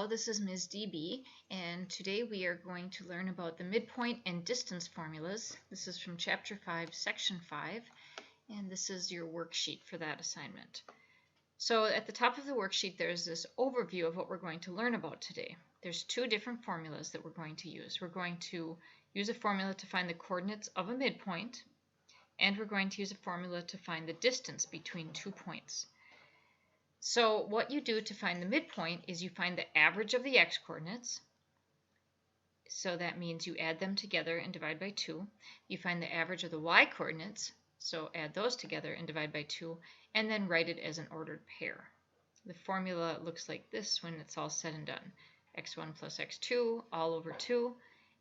Hello, this is Ms. DB, and today we are going to learn about the midpoint and distance formulas. This is from Chapter 5, Section 5, and this is your worksheet for that assignment. So at the top of the worksheet, there's this overview of what we're going to learn about today. There's two different formulas that we're going to use. We're going to use a formula to find the coordinates of a midpoint, and we're going to use a formula to find the distance between 2 points. So what you do to find the midpoint is you find the average of the x-coordinates. So that means you add them together and divide by 2. You find the average of the y-coordinates, so add those together and divide by 2, and then write it as an ordered pair. The formula looks like this when it's all said and done. x1 plus x2 all over 2,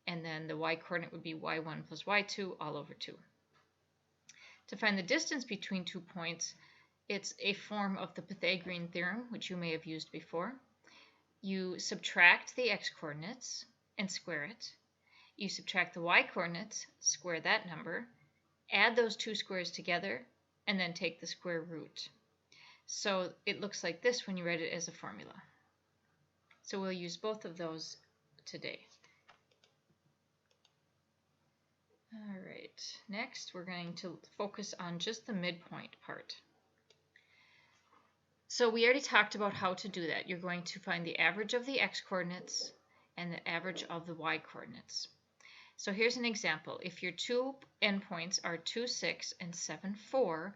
and then the y-coordinate would be y1 plus y2 all over 2. To find the distance between 2 points, it's a form of the Pythagorean theorem, which you may have used before. You subtract the x-coordinates and square it. You subtract the y-coordinates, square that number, add those two squares together, and then take the square root. So it looks like this when you write it as a formula. So we'll use both of those today. All right, next we're going to focus on just the midpoint part. So we already talked about how to do that. You're going to find the average of the x-coordinates and the average of the y-coordinates. So here's an example. If your two endpoints are 2, 6, and 7, 4,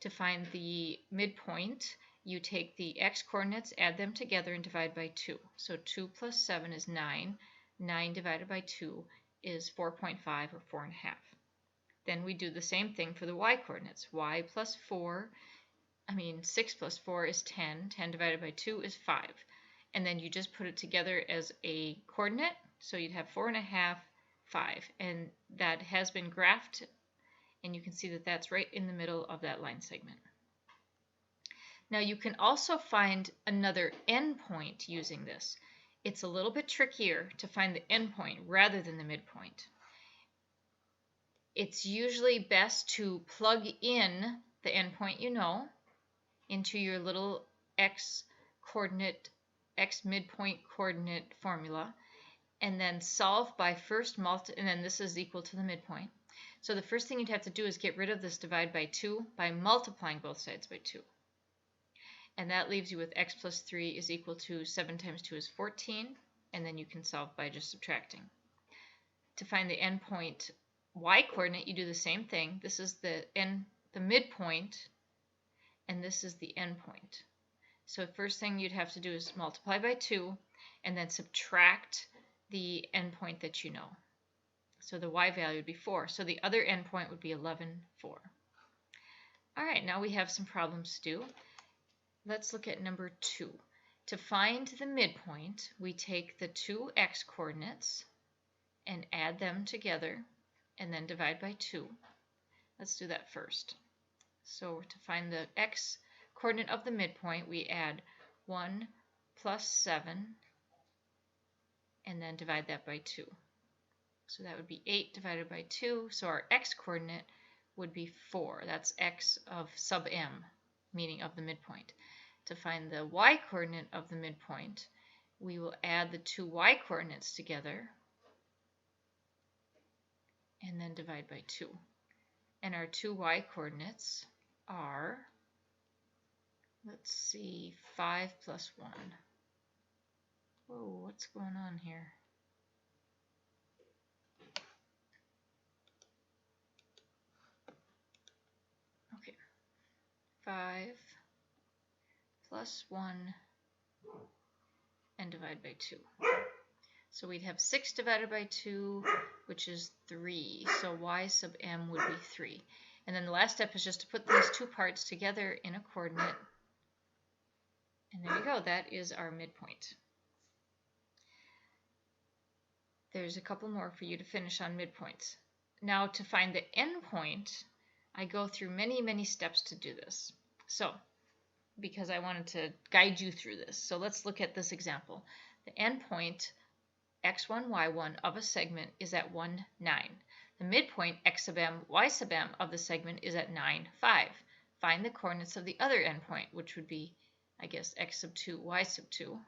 to find the midpoint, you take the x-coordinates, add them together, and divide by 2. So 2 plus 7 is 9. 9 divided by 2 is 4.5 or 4.5. Then we do the same thing for the y-coordinates. Y plus 6 plus 4 is 10. 10 divided by 2 is 5. And then you just put it together as a coordinate. So you'd have 4.5, 5. And that has been graphed. And you can see that that's right in the middle of that line segment. Now you can also find another endpoint using this. It's a little bit trickier to find the endpoint rather than the midpoint. It's usually best to plug in the endpoint you know into your little x midpoint coordinate formula, and then solve by first and then this is equal to the midpoint. So the first thing you'd have to do is get rid of this divide by 2 by multiplying both sides by 2. And that leaves you with x plus 3 is equal to 7 times 2 is 14, and then you can solve by just subtracting. To find the endpoint y-coordinate, you do the same thing. This is the midpoint, and this is the endpoint. So the first thing you'd have to do is multiply by 2 and then subtract the endpoint that you know. So the y value would be 4. So the other endpoint would be 11, 4. All right, now we have some problems to do. Let's look at number 2. To find the midpoint, we take the two x-coordinates and add them together and then divide by 2. Let's do that first. So to find the x-coordinate of the midpoint, we add 1 plus 7 and then divide that by 2. So that would be 8 divided by 2. So our x-coordinate would be 4. That's x of sub m, meaning of the midpoint. To find the y-coordinate of the midpoint, we will add the two y-coordinates together and then divide by 2. And our two y-coordinates are, let's see, 5 plus 1. Whoa, what's going on here? Okay, 5 plus 1 and divide by 2. So we'd have 6 divided by 2, which is 3. So y sub m would be 3. And then the last step is just to put these two parts together in a coordinate. And there you go. That is our midpoint. There's a couple more for you to finish on midpoints. Now to find the endpoint, I go through many, many steps to do this. So, because I wanted to guide you through this. So let's look at this example. The endpoint x1, y1 of a segment is at 1, 9. The midpoint x sub m, y sub m of the segment is at 9, 5. Find the coordinates of the other endpoint, which would be, I guess, x sub 2, y sub 2.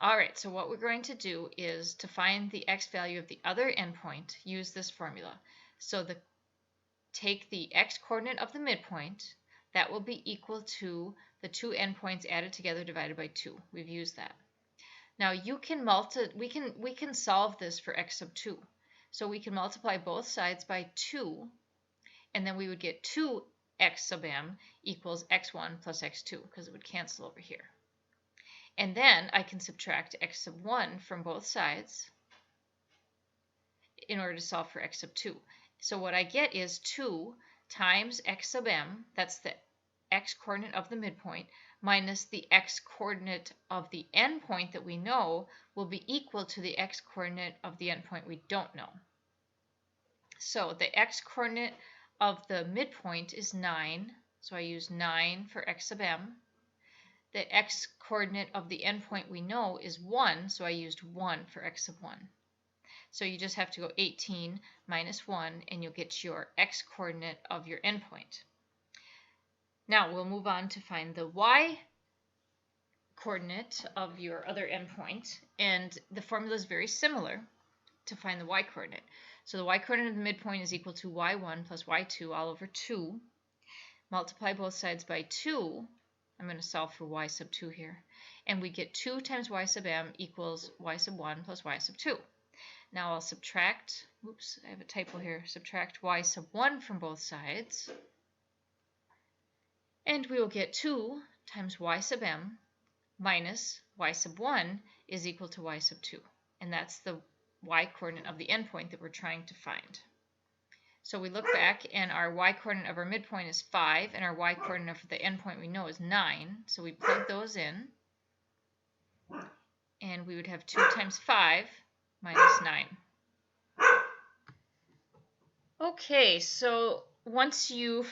All right, so what we're going to do is to find the x value of the other endpoint, use this formula. So take the x coordinate of the midpoint, that will be equal to the two endpoints added together divided by 2. We've used that. Now you can we can solve this for x sub 2. So we can multiply both sides by 2, and then we would get 2x sub m equals x1 plus x2, because it would cancel over here. And then I can subtract x sub 1 from both sides in order to solve for x sub 2. So what I get is 2 times x sub m, that's the x coordinate of the midpoint, minus the x coordinate of the endpoint that we know will be equal to the x coordinate of the endpoint we don't know. So the x coordinate of the midpoint is 9, so I use 9 for x sub m. The x coordinate of the endpoint we know is 1, so I used 1 for x sub 1. So you just have to go 18 minus 1, and you'll get your x coordinate of your endpoint. Now we'll move on to find the y coordinate of your other endpoint, and the formula is very similar to find the y coordinate. So the y coordinate of the midpoint is equal to y1 plus y2 all over 2. Multiply both sides by 2. I'm going to solve for y sub 2 here. And we get 2 times y sub m equals y sub 1 plus y sub 2. Now I'll subtract, oops, I have a typo here, subtract y sub 1 from both sides. And we will get 2 times y sub m minus y sub 1 is equal to y sub 2. And that's the y coordinate of the endpoint that we're trying to find. So we look back, and our y coordinate of our midpoint is 5, and our y coordinate of the endpoint we know is 9. So we plug those in, and we would have 2 times 5 minus 9. Okay, so once you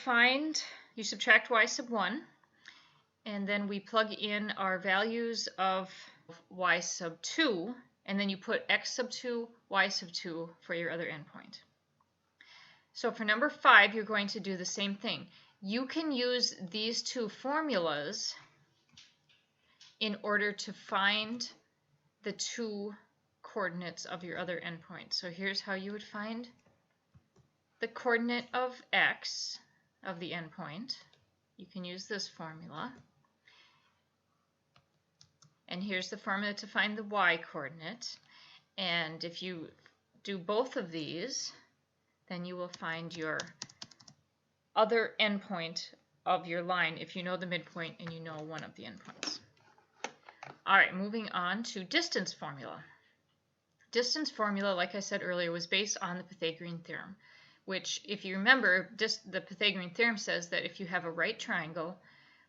subtract y sub 1, and then we plug in our values of y sub 2, and then you put x sub 2, y sub 2 for your other endpoint. So for number 5, you're going to do the same thing. You can use these two formulas in order to find the two coordinates of your other endpoint. So here's how you would find the coordinate of x of the endpoint. You can use this formula. And here's the formula to find the y coordinate. And if you do both of these, then you will find your other endpoint of your line if you know the midpoint and you know one of the endpoints. All right, moving on to distance formula. Distance formula, like I said earlier, was based on the Pythagorean theorem, which, if you remember, the Pythagorean theorem says that if you have a right triangle,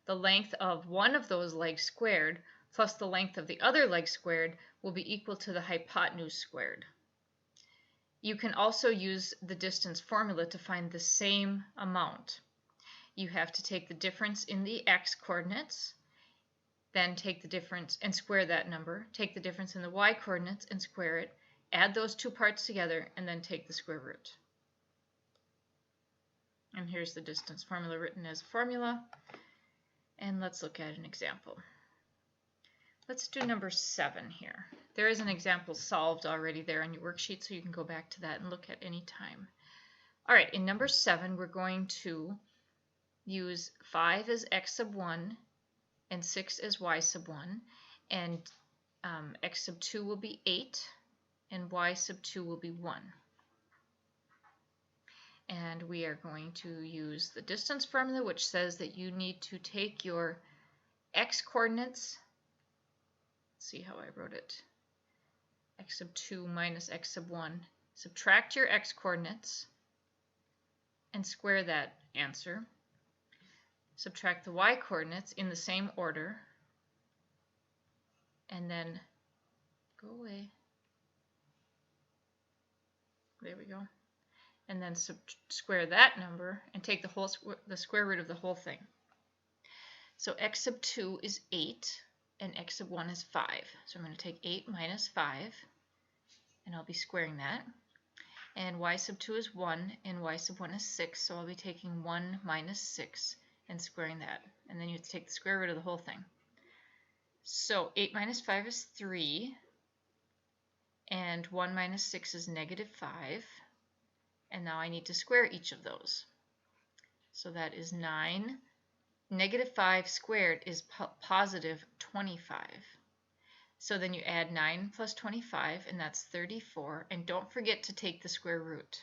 the length of one of those legs squared plus the length of the other leg squared will be equal to the hypotenuse squared. You can also use the distance formula to find the same amount. You have to take the difference in the x coordinates, then take the difference and square that number, take the difference in the y coordinates and square it, add those two parts together, and then take the square root. And here's the distance formula written as a formula. And let's look at an example. Let's do number 7 here. There is an example solved already there on your worksheet, so you can go back to that and look at any time. All right, in number 7, we're going to use 5 as x sub 1 and 6 as y sub 1, and x sub 2 will be 8, and y sub 2 will be 1. And we are going to use the distance formula, which says that you need to take your x coordinates. Let's see how I wrote it. X sub 2 minus x sub 1. Subtract your x coordinates and square that answer. Subtract the y coordinates in the same order, and then go away. There we go. And then square that number and take the square root of the whole thing. So x sub 2 is 8 and x sub 1 is 5. So I'm going to take 8 minus 5, and I'll be squaring that. And y sub 2 is 1 and y sub 1 is 6, so I'll be taking 1 minus 6 and squaring that. And then you have to take the square root of the whole thing. So 8 minus 5 is 3, and 1 minus 6 is negative 5. And now I need to square each of those. So that is 9. Negative 5 squared is positive 25. So then you add 9 plus 25, and that's 34. And don't forget to take the square root.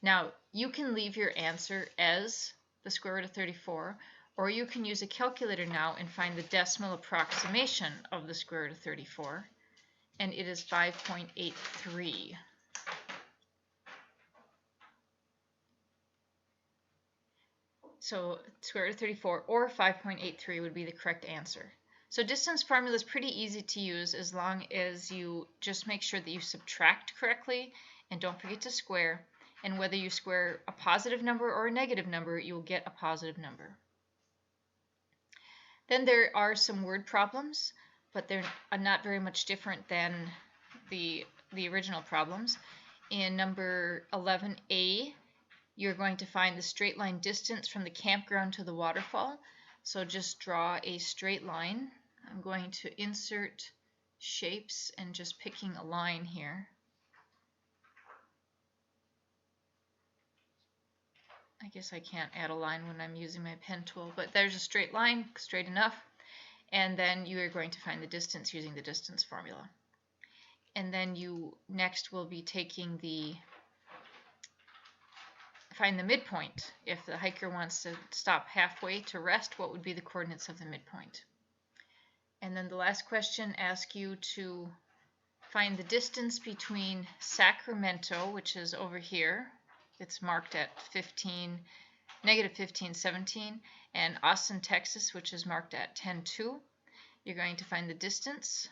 Now, you can leave your answer as the square root of 34, or you can use a calculator now and find the decimal approximation of the square root of 34, and it is 5.83. So square root of 34 or 5.83 would be the correct answer. So distance formula is pretty easy to use as long as you just make sure that you subtract correctly and don't forget to square. And whether you square a positive number or a negative number, you will get a positive number. Then there are some word problems, but they're not very much different than the original problems. In number 11A, you're going to find the straight line distance from the campground to the waterfall. So just draw a straight line. I'm going to insert shapes and just picking a line here. I guess I can't add a line when I'm using my pen tool, but there's a straight line, straight enough. And then you are going to find the distance using the distance formula. And then you next will be taking find the midpoint. If the hiker wants to stop halfway to rest, what would be the coordinates of the midpoint? And then the last question asks you to find the distance between Sacramento, which is over here, it's marked at negative 15, 17, and Austin, Texas, which is marked at 10, 2. You're going to find the distance.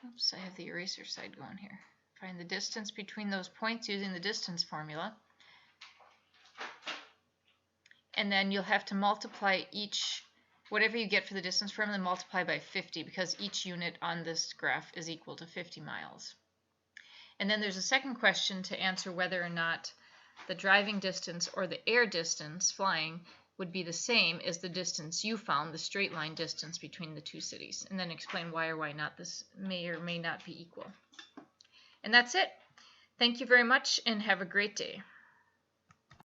Oops, I have the eraser side going here. Find the distance between those points using the distance formula. And then you'll have to multiply whatever you get for the distance formula, multiply by 50, because each unit on this graph is equal to 50 miles. And then there's a second question to answer whether or not the driving distance or the air distance flying would be the same as the distance you found, the straight line distance between the two cities, and then explain why or why not this may or may not be equal. And that's it. Thank you very much and have a great day.